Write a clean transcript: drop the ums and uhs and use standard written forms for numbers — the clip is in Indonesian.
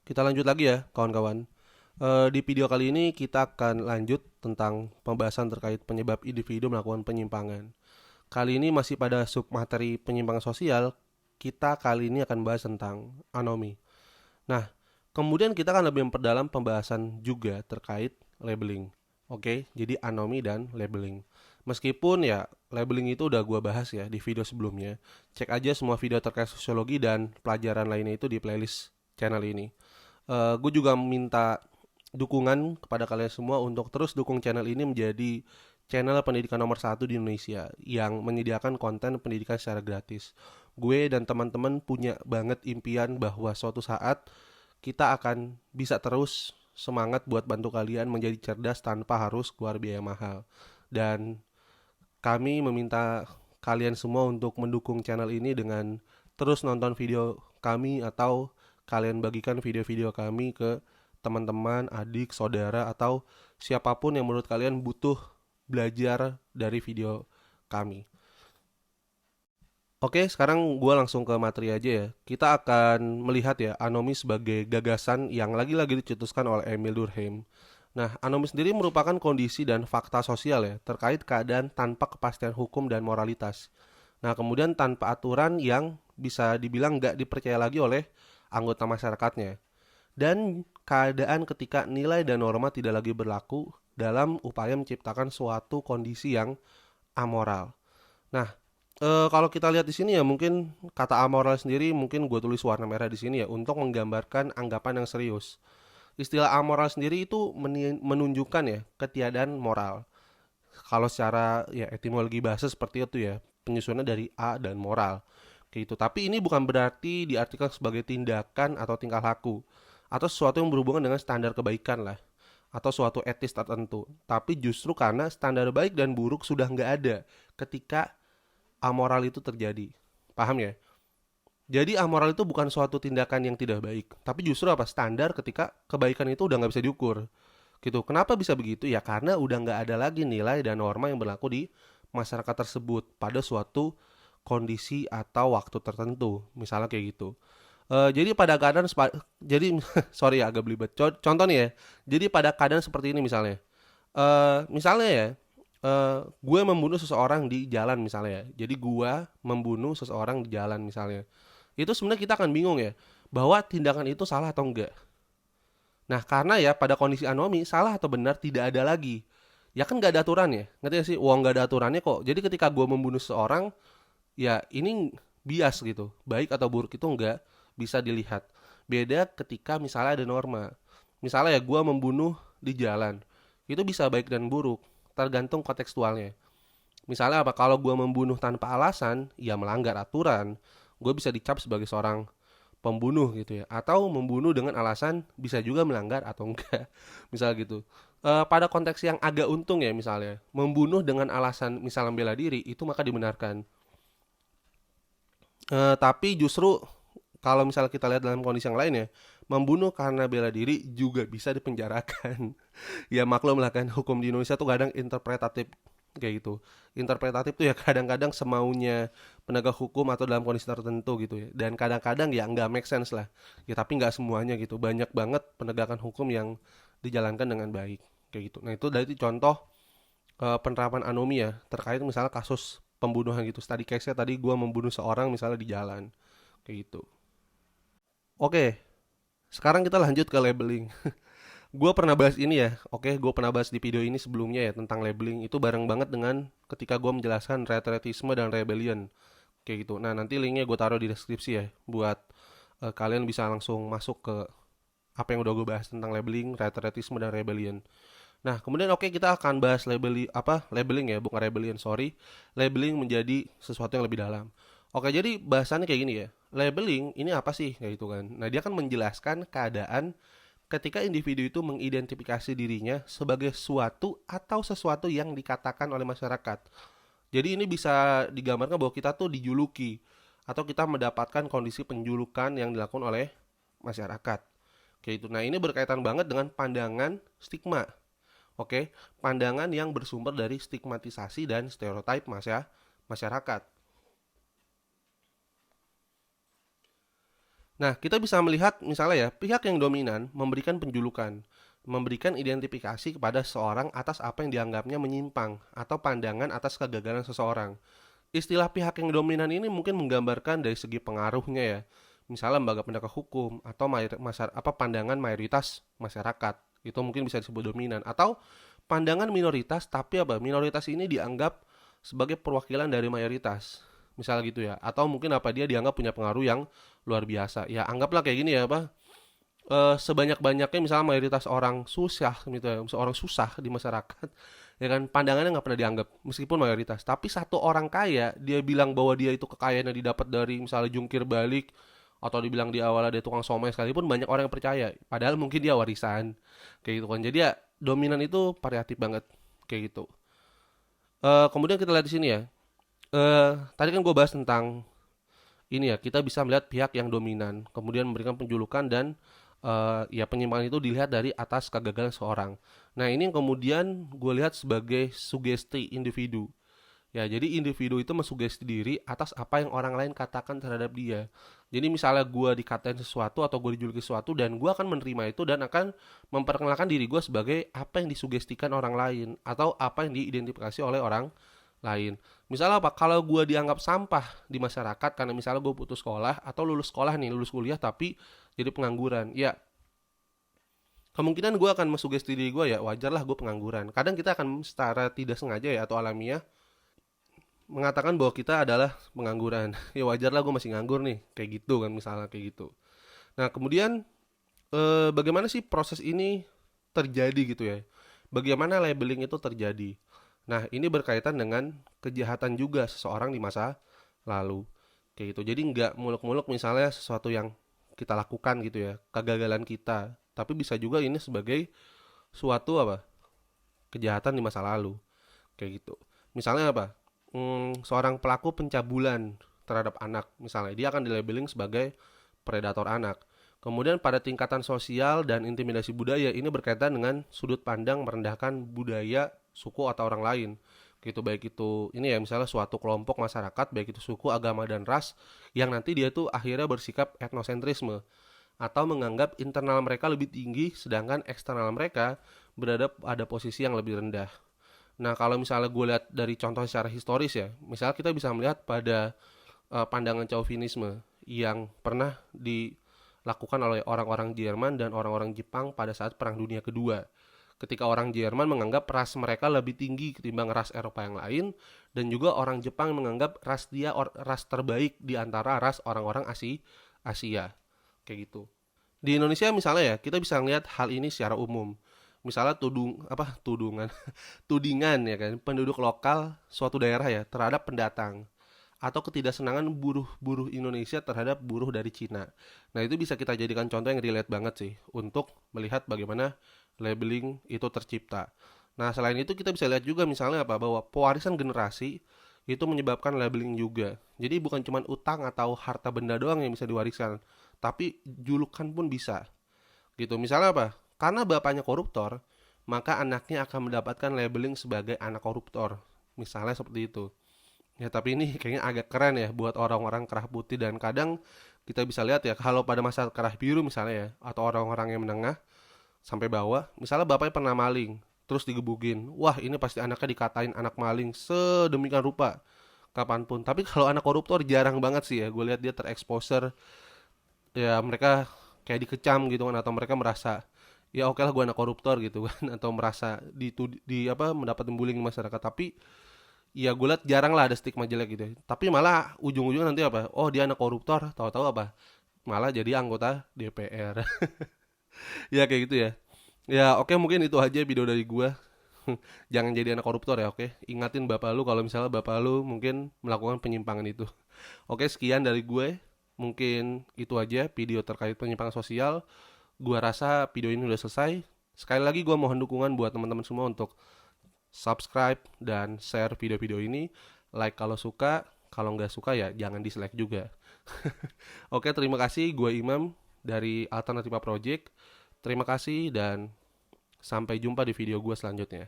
Kita lanjut lagi ya, kawan-kawan. Di video kali ini kita akan lanjut tentang pembahasan terkait penyebab individu melakukan penyimpangan. Kali ini masih pada submateri penyimpangan sosial, kita kali ini akan bahas tentang anomi. Nah, kemudian kita akan lebih memperdalam pembahasan juga terkait labeling. Oke, jadi anomi dan labeling. Meskipun ya labeling itu udah gua bahas ya di video sebelumnya. Cek aja semua video terkait sosiologi dan pelajaran lainnya itu di playlist channel ini. Gue juga minta dukungan kepada kalian semua untuk terus dukung channel ini menjadi channel pendidikan nomor satu di Indonesia yang menyediakan konten pendidikan secara gratis. Gue dan teman-teman punya banget impian bahwa suatu saat kita akan bisa terus semangat buat bantu kalian menjadi cerdas tanpa harus keluar biaya mahal. Dan kami meminta kalian semua untuk mendukung channel ini dengan terus nonton video kami atau kalian bagikan video-video kami ke teman-teman, adik, saudara, atau siapapun yang menurut kalian butuh belajar dari video kami. Oke, sekarang gue langsung ke materi aja ya. Kita akan melihat ya anomi sebagai gagasan yang lagi-lagi dicetuskan oleh Emil Durkheim. Nah, anomi sendiri merupakan kondisi dan fakta sosial ya terkait keadaan tanpa kepastian hukum dan moralitas. Nah, kemudian tanpa aturan yang bisa dibilang nggak dipercaya lagi oleh anggota masyarakatnya. Dan keadaan ketika nilai dan norma tidak lagi berlaku dalam upaya menciptakan suatu kondisi yang amoral. Nah, kalau kita lihat di sini ya mungkin kata amoral sendiri mungkin gue tulis warna merah di sini ya untuk menggambarkan anggapan yang serius. Istilah amoral sendiri itu menunjukkan ya ketiadaan moral. Kalau secara ya etimologi bahasa seperti itu ya, penyusunannya dari a dan moral. Kayak gitu. Tapi ini bukan berarti diartikan sebagai tindakan atau tingkah laku atau sesuatu yang berhubungan dengan standar kebaikan lah atau suatu etis tertentu. Tapi justru karena standar baik dan buruk sudah nggak ada ketika amoral itu terjadi. Paham ya? Jadi amoral itu bukan suatu tindakan yang tidak baik, tapi justru apa standar ketika kebaikan itu udah nggak bisa diukur. Gitu. Kenapa bisa begitu? Ya karena udah nggak ada lagi nilai dan norma yang berlaku di masyarakat tersebut pada suatu kondisi atau waktu tertentu. Misalnya kayak gitu. Jadi pada keadaan jadi sorry ya agak belibet. Contoh nih ya. Jadi pada keadaan seperti ini misalnya. Misalnya ya, gue membunuh seseorang di jalan misalnya ya. Jadi gue membunuh seseorang di jalan misalnya. Itu sebenarnya kita akan bingung ya bahwa tindakan itu salah atau enggak. Nah, karena ya pada kondisi anomi salah atau benar tidak ada lagi. Ya kan nggak ada aturannya, ngerti gak sih? Uang nggak ada aturannya kok. Jadi ketika gue membunuh seseorang, ya ini bias gitu. Baik atau buruk itu nggak bisa dilihat. Beda ketika misalnya ada norma. Misalnya ya gue membunuh di jalan. Itu bisa baik dan buruk, tergantung kontekstualnya. Misalnya apa? Kalau gue membunuh tanpa alasan, ya melanggar aturan. Gue bisa dicap sebagai seorang pembunuh gitu ya, atau membunuh dengan alasan bisa juga melanggar atau enggak. Misal gitu. Pada konteks yang agak untung ya misalnya, membunuh dengan alasan misalnya bela diri itu maka dibenarkan. Tapi justru kalau misalnya kita lihat dalam kondisi yang lain ya, membunuh karena bela diri juga bisa dipenjarakan. Ya maklum lah kan hukum di Indonesia tuh kadang interpretatif kayak gitu. Interpretatif tuh ya kadang-kadang semaunya penegak hukum atau dalam kondisi tertentu gitu ya. Dan kadang-kadang ya nggak make sense lah. Ya tapi nggak semuanya gitu. Banyak banget penegakan hukum yang dijalankan dengan baik kayak gitu. Nah itu dari contoh penerapan anomi ya terkait misalnya kasus pembunuhan gitu. Tadi case-nya tadi gue membunuh seorang misalnya di jalan kayak gitu. Oke, sekarang kita lanjut ke labeling. Gue pernah bahas ini ya, oke, gue pernah bahas di video ini sebelumnya ya tentang labeling. Itu bareng banget dengan ketika gue menjelaskan retretisme dan rebellion, kayak gitu. Nah nanti linknya gue taruh di deskripsi ya, buat kalian bisa langsung masuk ke apa yang udah gue bahas tentang labeling, retretisme dan rebellion. Nah kemudian oke kita akan bahas labeling ya, bukan rebellion, sorry. Labeling menjadi sesuatu yang lebih dalam. Oke jadi bahasannya kayak gini ya. Labeling ini apa sih kayak gitu kan? Nah dia kan menjelaskan keadaan ketika individu itu mengidentifikasi dirinya sebagai suatu atau sesuatu yang dikatakan oleh masyarakat. Jadi ini bisa digambarkan bahwa kita tuh dijuluki atau kita mendapatkan kondisi penjulukan yang dilakukan oleh masyarakat. Kayak itu. Nah, ini berkaitan banget dengan pandangan stigma. Oke, pandangan yang bersumber dari stigmatisasi dan stereotip masyarakat. Nah, kita bisa melihat misalnya ya, pihak yang dominan memberikan penjulukan, memberikan identifikasi kepada seseorang atas apa yang dianggapnya menyimpang atau pandangan atas kegagalan seseorang. Istilah pihak yang dominan ini mungkin menggambarkan dari segi pengaruhnya ya. Misalnya lembaga penegak hukum atau pandangan mayoritas masyarakat. Itu mungkin bisa disebut dominan atau pandangan minoritas tapi minoritas ini dianggap sebagai perwakilan dari mayoritas. Misalnya gitu ya. Atau mungkin dia dianggap punya pengaruh yang luar biasa. Ya, anggaplah kayak gini ya, sebanyak-banyaknya misalnya mayoritas orang susah gitu ya, orang susah di masyarakat ya kan, pandangannya nggak pernah dianggap meskipun mayoritas, tapi satu orang kaya dia bilang bahwa dia itu kekayaan yang didapat dari misalnya jungkir balik atau dibilang di awalnya dia tukang somai, sekalipun banyak orang yang percaya padahal mungkin dia warisan kayak gitu kan. Jadi ya dominan itu variatif banget kayak gitu. Kemudian kita lihat di sini ya, tadi kan gue bahas tentang ini ya, kita bisa melihat pihak yang dominan kemudian memberikan penjulukan dan ya penyimpangan itu dilihat dari atas kegagalan seorang. Nah, ini yang kemudian gue lihat sebagai sugesti individu. Ya, jadi individu itu mensugesti diri atas apa yang orang lain katakan terhadap dia. Jadi misalnya gue dikatain sesuatu atau gue dijuluki sesuatu dan gue akan menerima itu dan akan memperkenalkan diri gue sebagai apa yang disugestikan orang lain atau apa yang diidentifikasi oleh orang lain. Misalnya kalau gue dianggap sampah di masyarakat karena misalnya gue putus sekolah atau lulus sekolah nih, lulus kuliah tapi jadi pengangguran. Ya, kemungkinan gue akan mensugesti diri gue ya wajar lah gue pengangguran. Kadang kita akan secara tidak sengaja ya atau alamiah mengatakan bahwa kita adalah pengangguran. Ya wajar lah gue masih nganggur nih, kayak gitu kan, misalnya kayak gitu. Nah, kemudian bagaimana sih proses ini terjadi gitu ya? Bagaimana labeling itu terjadi? Nah, ini berkaitan dengan kejahatan juga seseorang di masa lalu. Kayak gitu. Jadi nggak muluk-muluk misalnya sesuatu yang kita lakukan gitu ya, kegagalan kita. Tapi bisa juga ini sebagai suatu kejahatan di masa lalu. Kayak gitu. Misalnya seorang pelaku pencabulan terhadap anak, misalnya dia akan dilabeling sebagai predator anak. Kemudian pada tingkatan sosial dan intimidasi budaya ini berkaitan dengan sudut pandang merendahkan budaya, suku atau orang lain. Gitu, baik itu ini ya misalnya suatu kelompok masyarakat, baik itu suku, agama dan ras yang nanti dia tuh akhirnya bersikap etnosentrisme atau menganggap internal mereka lebih tinggi sedangkan eksternal mereka berada pada posisi yang lebih rendah. Nah, kalau misalnya gue lihat dari contoh secara historis ya, misalnya kita bisa melihat pada pandangan chauvinisme yang pernah dilakukan oleh orang-orang Jerman dan orang-orang Jepang pada saat Perang Dunia Kedua. Ketika orang Jerman menganggap ras mereka lebih tinggi ketimbang ras Eropa yang lain, dan juga orang Jepang menganggap ras dia ras terbaik di antara ras orang-orang Asia. Kayak gitu. Di Indonesia misalnya ya, kita bisa melihat hal ini secara umum. Misalnya tudungan tudingan ya kan penduduk lokal suatu daerah ya terhadap pendatang atau ketidaksenangan buruh-buruh Indonesia terhadap buruh dari Cina. Nah, itu bisa kita jadikan contoh yang relate banget sih untuk melihat bagaimana labeling itu tercipta. Nah, selain itu kita bisa lihat juga misalnya bahwa pewarisan generasi itu menyebabkan labeling juga. Jadi bukan cuma utang atau harta benda doang yang bisa diwariskan, tapi julukan pun bisa. Gitu. Misalnya karena bapaknya koruptor, maka anaknya akan mendapatkan labeling sebagai anak koruptor. Misalnya seperti itu. Ya, tapi ini kayaknya agak keren ya buat orang-orang kerah putih, dan kadang kita bisa lihat ya kalau pada masa kerah biru misalnya ya, atau orang-orang yang menengah sampai bawah, misalnya bapaknya pernah maling, terus digebukin. Wah, ini pasti anaknya dikatain anak maling sedemikian rupa kapanpun. Tapi kalau anak koruptor jarang banget sih ya, gue lihat dia tereksposer. Ya mereka kayak dikecam gitu kan, atau mereka merasa ya oke lah gue anak koruptor gitu kan atau merasa mendapat bullying di masyarakat. Tapi ya gue lihat jarang lah ada stigma jelek gitu ya. Tapi malah ujung-ujungnya nanti oh dia anak koruptor, tahu-tahu malah jadi anggota DPR. Ya kayak gitu ya. Ya oke, mungkin itu aja video dari gue. Jangan jadi anak koruptor ya, oke. Ingatin bapak lu kalau misalnya bapak lu mungkin melakukan penyimpangan itu. Oke, sekian dari gue. Mungkin itu aja video terkait penyimpangan sosial. Gua rasa video ini udah selesai. Sekali lagi gua mohon dukungan buat teman-teman semua untuk subscribe dan share video-video ini. Like kalau suka, kalau nggak suka ya jangan dislike juga. Oke, terima kasih. Gue Imam dari Alternativa Project. Terima kasih dan sampai jumpa di video gue selanjutnya.